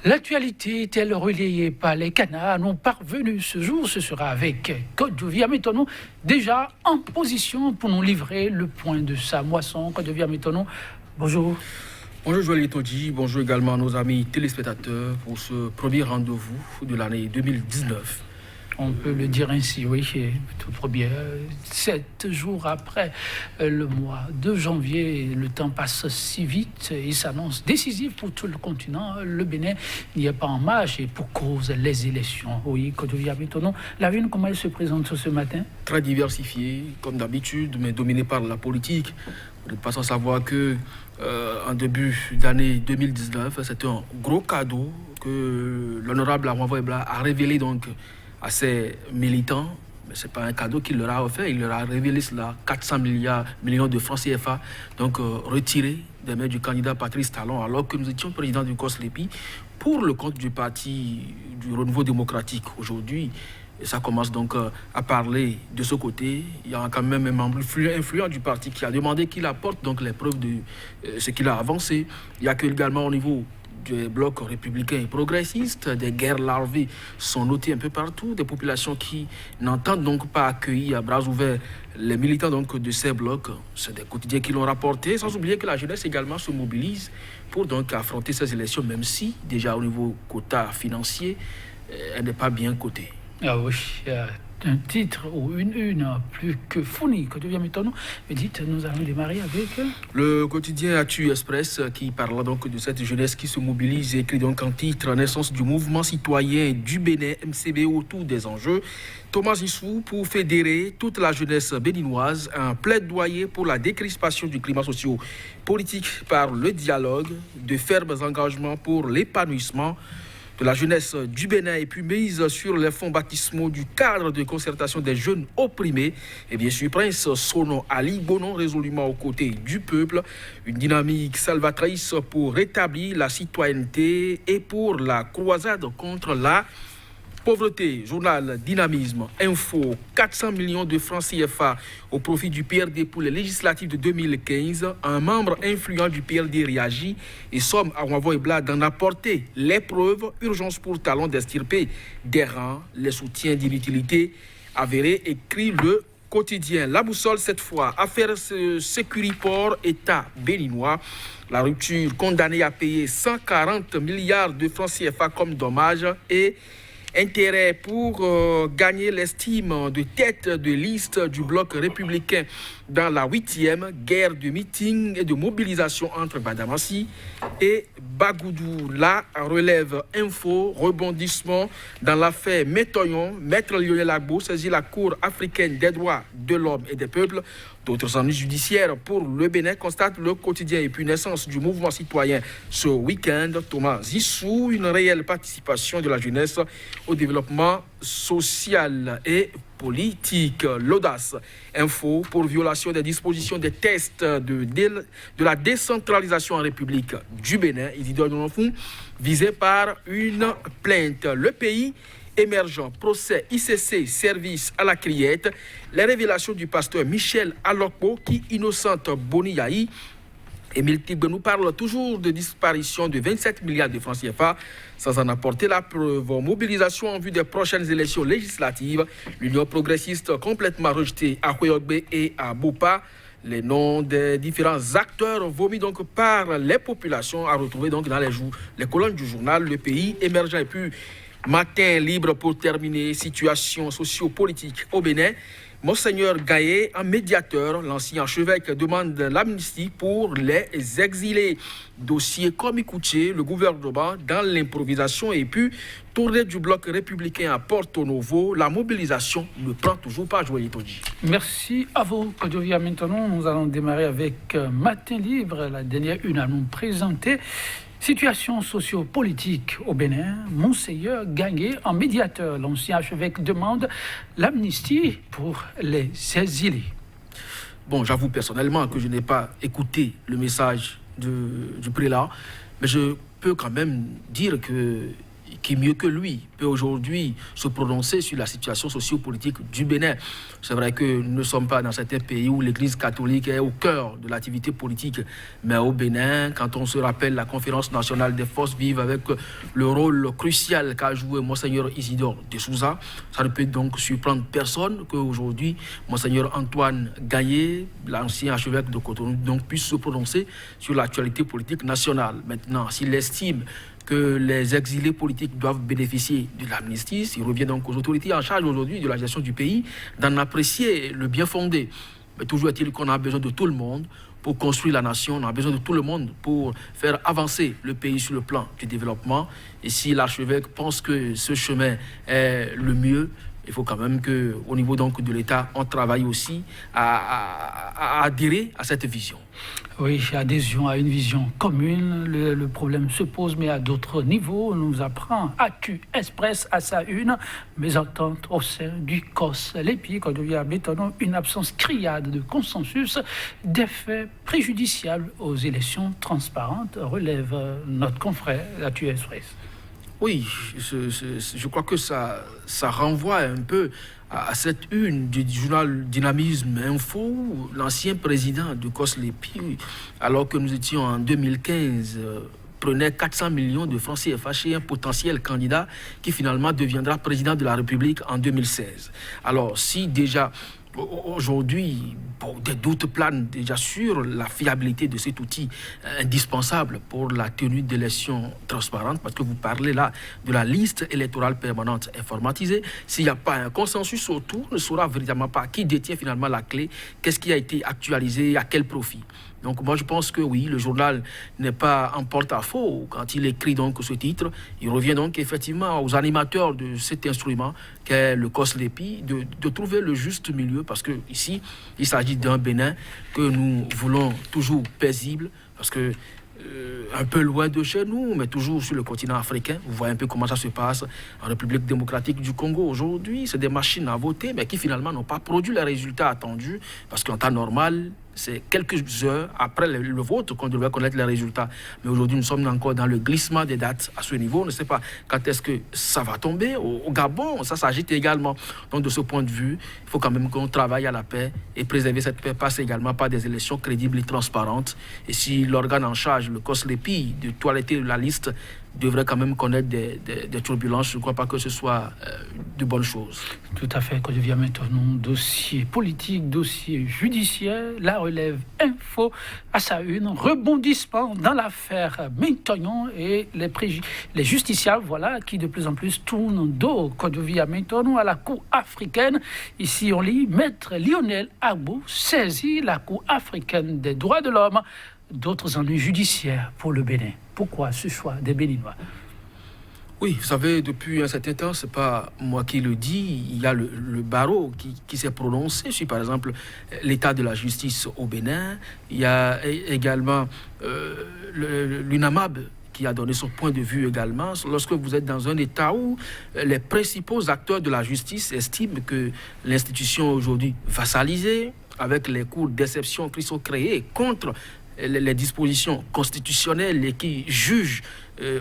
L'actualité, telle relayée par les canards, non parvenus ce jour, ce sera avec Kodjouvia Métonou, déjà en position pour nous livrer le point de sa moisson. Kodjouvia Métonou, bonjour. Bonjour Joël Todji, bonjour également à nos amis téléspectateurs pour ce premier rendez-vous de l'année 2019. On peut le dire ainsi, oui, tout premier. 7 jours après le mois de janvier, le temps passe si vite, il s'annonce décisif pour tout le continent. Le Bénin n'y est pas en marche et pour cause les élections. Oui, Kodjouvia Métonou, la une, comment elle se présente ce matin? Très diversifiée, comme d'habitude, mais dominée par la politique. Vous n'êtes pas sans savoir que en début d'année 2019, c'est un gros cadeau que l'honorable Awanvo Ebla a révélé donc à ses militants. Mais ce n'est pas un cadeau qu'il leur a offert, il leur a révélé cela, 400 millions de francs CFA, donc retirés des mains du candidat Patrice Talon, alors que nous étions président du COSLEPI pour le compte du parti du Renouveau démocratique. Aujourd'hui, et ça commence donc à parler de ce côté. Il y a quand même un membre influent du parti qui a demandé qu'il apporte donc les preuves de ce qu'il a avancé. Il y a que également au niveau des blocs républicains et progressistes, des guerres larvées sont notées un peu partout, des populations qui n'entendent donc pas accueillir à bras ouverts les militants donc de ces blocs. C'est des quotidiens qui l'ont rapporté, sans oublier que la jeunesse également se mobilise pour donc affronter ces élections, même si déjà au niveau quota financier, elle n'est pas bien cotée. Ah oui, un titre ou une plus que fournie. Kodjouvia Métonou, me dites, nous allons démarrer avec le quotidien Actu Express qui parle donc de cette jeunesse qui se mobilise et écrit donc en titre naissance du mouvement citoyen du Bénin MCB autour des enjeux. Thomas Issou pour fédérer toute la jeunesse béninoise, un plaidoyer pour la décrispation du climat socio-politique par le dialogue, de fermes engagements pour l'épanouissement de la jeunesse du Bénin et puis mise sur les fonds baptismaux du cadre de concertation des jeunes opprimés. Et bien sûr, Prince Sono Ali Bonon, résolument aux côtés du peuple. Une dynamique salvatrice pour rétablir la citoyenneté et pour la croisade contre la pauvreté. Journal Dynamisme Info, 400 millions de francs CFA au profit du PRD pour les législatives de 2015. Un membre influent du PRD réagit et somme à Awanvo Ebla d'en apporter les preuves. Urgence pour Talon d'extirper des rangs, les soutiens d'inutilité avérés, écrit le quotidien. La boussole cette fois, affaire Sécuriport, État béninois. La rupture condamnée à payer 140 milliards de francs CFA comme dommage et intérêt pour gagner l'estime de tête de liste du bloc républicain dans la 8e guerre de meeting et de mobilisation entre Badamassi et Bagoudou. Là, relève info, rebondissement dans l'affaire Métoyon. Maître Lionel Agbo saisit la Cour africaine des droits de l'homme et des peuples. D'autres ennuis judiciaires pour le Bénin, constate le quotidien et puis naissance du mouvement citoyen ce week-end. Thomas Issou, une réelle participation de la jeunesse au développement social et politique. L'audace info pour violation des dispositions des tests de la décentralisation en République du Bénin. Isidore Donofou, visé par une plainte. Le pays émergent, procès ICC, service à la criette, les révélations du pasteur Michel Alokpo qui innocente Boni Yahi. Émile Tigbe nous parle toujours de disparition de 27 milliards de francs CFA sans en apporter la preuve. Mobilisation en vue des prochaines élections législatives. L'Union progressiste complètement rejetée à Houayogbe et à Bopa. Les noms des différents acteurs vomis donc par les populations à retrouver donc dans les colonnes du journal Le Pays émergent. Et puis matin libre pour terminer, situation socio-politique au Bénin. Monseigneur Gaye, un médiateur, l'ancien archevêque demande l'amnistie pour les exilés. Dossier comme écouté, le gouvernement dans l'improvisation et puis tournée du bloc républicain à Porto Novo. La mobilisation ne prend toujours pas, Joël Todji. Merci à vous, Kodjouvia. Maintenant, nous allons démarrer avec Matin Libre, la dernière une à nous présenter. Situation socio-politique au Bénin, Monseigneur Gaye, en médiateur, l'ancien archevêque demande l'amnistie pour les exilés. Bon, j'avoue personnellement que je n'ai pas écouté le message du prélat, mais je peux quand même dire qu'il qui mieux que lui peut aujourd'hui se prononcer sur la situation socio-politique du Bénin. C'est vrai que nous ne sommes pas dans certains pays où l'Église catholique est au cœur de l'activité politique, mais au Bénin, quand on se rappelle la conférence nationale des forces vives avec le rôle crucial qu'a joué Monseigneur Isidore de Souza, ça ne peut donc surprendre personne qu'aujourd'hui, Monseigneur Antoine Gagné, l'ancien archevêque de Cotonou, donc, puisse se prononcer sur l'actualité politique nationale. Maintenant, s'il estime que les exilés politiques doivent bénéficier de l'amnistie, il revient donc aux autorités en charge aujourd'hui de la gestion du pays d'en apprécier le bien fondé. Mais toujours est-il qu'on a besoin de tout le monde pour construire la nation, on a besoin de tout le monde pour faire avancer le pays sur le plan du développement. Et si l'archevêque pense que ce chemin est le mieux, il faut quand même qu'au niveau donc de l'État, on travaille aussi à adhérer à cette vision. Oui, adhésion à une vision commune. Le problème se pose, mais à d'autres niveaux. On nous apprend Actu Express à sa une, mésentente au sein du COS. L'EPI, quand devient bétonnant une absence criarde de consensus, des faits préjudiciables aux élections transparentes, relève notre confrère Actu Express. Oui, je crois que ça renvoie un peu à cette une du journal Dynamisme Info, où l'ancien président de COS-LEPI, alors que nous étions en 2015, prenait 400 millions de francs CFA chez un potentiel candidat qui finalement deviendra président de la République en 2016. Alors si déjà aujourd'hui, des doutes planent déjà sur la fiabilité de cet outil indispensable pour la tenue d'élections transparentes, parce que vous parlez là de la liste électorale permanente informatisée. S'il n'y a pas un consensus autour, on ne saura véritablement pas qui détient finalement la clé, qu'est-ce qui a été actualisé, à quel profit. Donc moi je pense que oui, le journal n'est pas en porte-à-faux quand il écrit donc ce titre. Il revient donc effectivement aux animateurs de cet instrument qu'est le COS-LEPI de trouver le juste milieu, parce que ici il s'agit d'un Bénin que nous voulons toujours paisible, parce que un peu loin de chez nous, mais toujours sur le continent africain. Vous voyez un peu comment ça se passe en République démocratique du Congo aujourd'hui. C'est des machines à voter, mais qui finalement n'ont pas produit les résultats attendus, parce qu'en temps normal, c'est quelques heures après le vote qu'on devrait connaître les résultats. Mais aujourd'hui, nous sommes encore dans le glissement des dates à ce niveau. On ne sait pas quand est-ce que ça va tomber. Au Gabon, ça s'agite également. Donc, de ce point de vue, il faut quand même qu'on travaille à la paix, et préserver cette paix passe également par des élections crédibles et transparentes. Et si l'organe en charge, le COS-LEPI, de toiletter la liste, devrait quand même connaître des turbulences, je ne crois pas que ce soit de bonnes choses. Tout à fait. Quand je viens maintenant, dossier politique, dossier judiciaire, la relève info à sa une, rebondissement dans l'affaire Mintognon et les justiciables, voilà, qui de plus en plus tournent dos, quand je viens maintenant à la Cour africaine. Ici, on lit, Maître Lionel Gbagbo saisit la Cour africaine des droits de l'homme. D'autres ennuis judiciaires pour le Bénin. Pourquoi ce choix des Béninois? Oui, vous savez, depuis un certain temps, ce n'est pas moi qui le dis, il y a le barreau qui s'est prononcé sur, par exemple, l'état de la justice au Bénin. Il y a également l'UNAMAB qui a donné son point de vue également. Lorsque vous êtes dans un état où les principaux acteurs de la justice estiment que l'institution aujourd'hui vassalisée, avec les cours d'exception qui sont créés contre les dispositions constitutionnelles et qui jugent,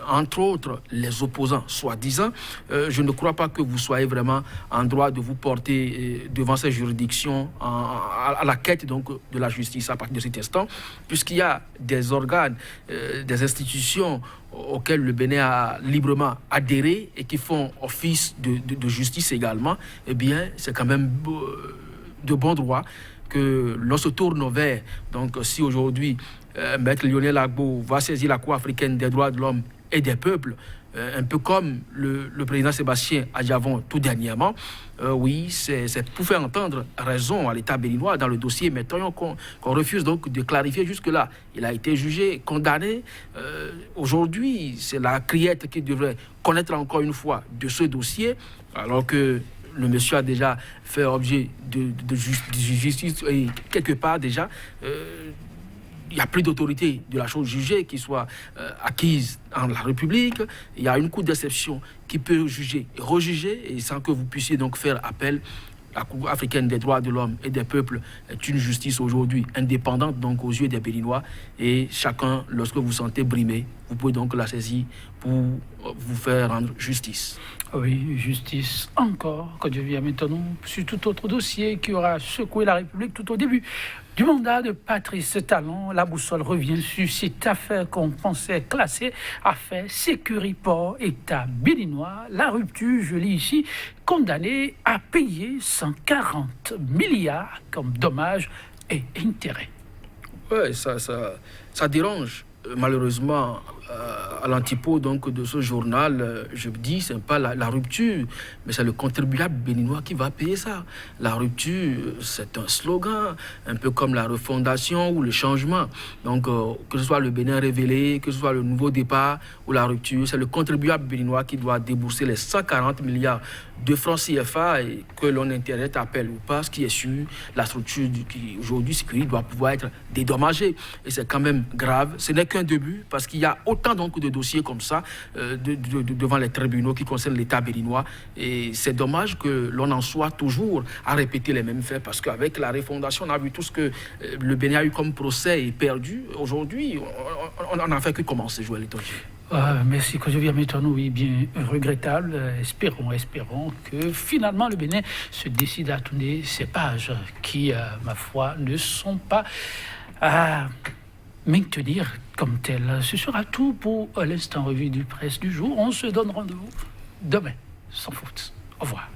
entre autres, les opposants soi-disant, je ne crois pas que vous soyez vraiment en droit de vous porter devant ces juridictions à la quête donc, de la justice à partir de cet instant, puisqu'il y a des organes, des institutions auxquelles le Bénin a librement adhéré et qui font office de justice également. Eh bien, c'est quand même de bon droit que l'on se tourne vers. Donc si aujourd'hui Maître Lionel Gbagbo va saisir la Cour africaine des droits de l'homme et des peuples, un peu comme le président Sébastien Adjavon tout dernièrement, oui, c'est pour faire entendre raison à l'État béninois dans le dossier Mintognon qu'on refuse donc de clarifier jusque-là. Il a été jugé, condamné. Aujourd'hui, c'est la criette qui devrait connaître encore une fois de ce dossier, alors que le monsieur a déjà fait objet de justice et quelque part déjà, il n'y a plus d'autorité de la chose jugée qui soit acquise en la République. Il y a une cour d'exception qui peut juger et rejuger, et sans que vous puissiez donc faire appel la Cour africaine des droits de l'homme et des peuples est une justice aujourd'hui indépendante donc aux yeux des Béninois et chacun, lorsque vous sentez brimé, vous pouvez donc la saisir pour vous faire rendre justice. Oui, justice encore, que Dieu vienne maintenant sur tout autre dossier qui aura secoué la République tout au début du mandat de Patrice Talon. La boussole revient sur cette affaire qu'on pensait classée, affaire Sécuriport, État béninois. La rupture, je lis ici, condamnée à payer 140 milliards comme dommages et intérêts. Oui, ça dérange. Malheureusement, à l'antipode donc de ce journal, je dis, ce n'est pas la rupture, mais c'est le contribuable béninois qui va payer ça. La rupture, c'est un slogan, un peu comme la refondation ou le changement. Donc, que ce soit le Bénin révélé, que ce soit le nouveau départ ou la rupture, c'est le contribuable béninois qui doit débourser les 140 milliards de francs CFA et que l'on internet appelle ou pas, ce qui est sûr, la structure qui aujourd'hui sécurité doit pouvoir être dédommagée. Et c'est quand même grave. Ce n'est qu'un début parce qu'il y a autant donc de dossiers comme ça devant les tribunaux qui concernent l'État béninois. Et c'est dommage que l'on en soit toujours à répéter les mêmes faits parce qu'avec la refondation, on a vu tout ce que le Bénin a eu comme procès et perdu. Aujourd'hui, on n'en a fait que commencer, Joël Etonji. Merci, que je viens maintenant, oui, bien regrettable. Espérons que finalement le Bénin se décide à tourner ces pages qui, ma foi, ne sont pas à maintenir comme telles. Ce sera tout pour l'instant revue du presse du jour. On se donne rendez-vous demain, sans faute. Au revoir.